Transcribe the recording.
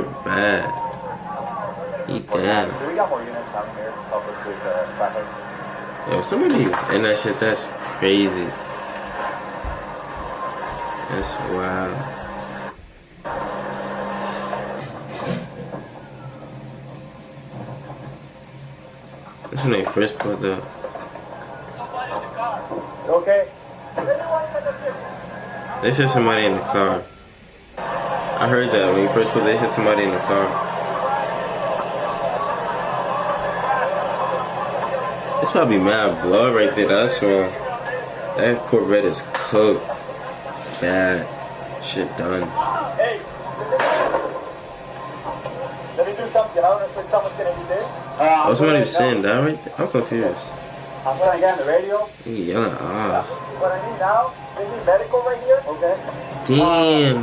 bad. He damn. Do we got more units down here? Help us with traffic. Yo, somebody was in that shit. That's crazy. That's wild. That's when they first pulled up. Okay. They said somebody in the car. I heard that when you first pulled, they said somebody in the car. It's probably mad blood right there. That's why that Corvette is cooked. Bad shit done. Hey, let me do something. I don't know if someone's gonna be there. Oh, somebody was saying that right there? I'm confused. I'm gonna get on the radio. He yelling, ah. What I need now, they need medical right here. Okay. Damn.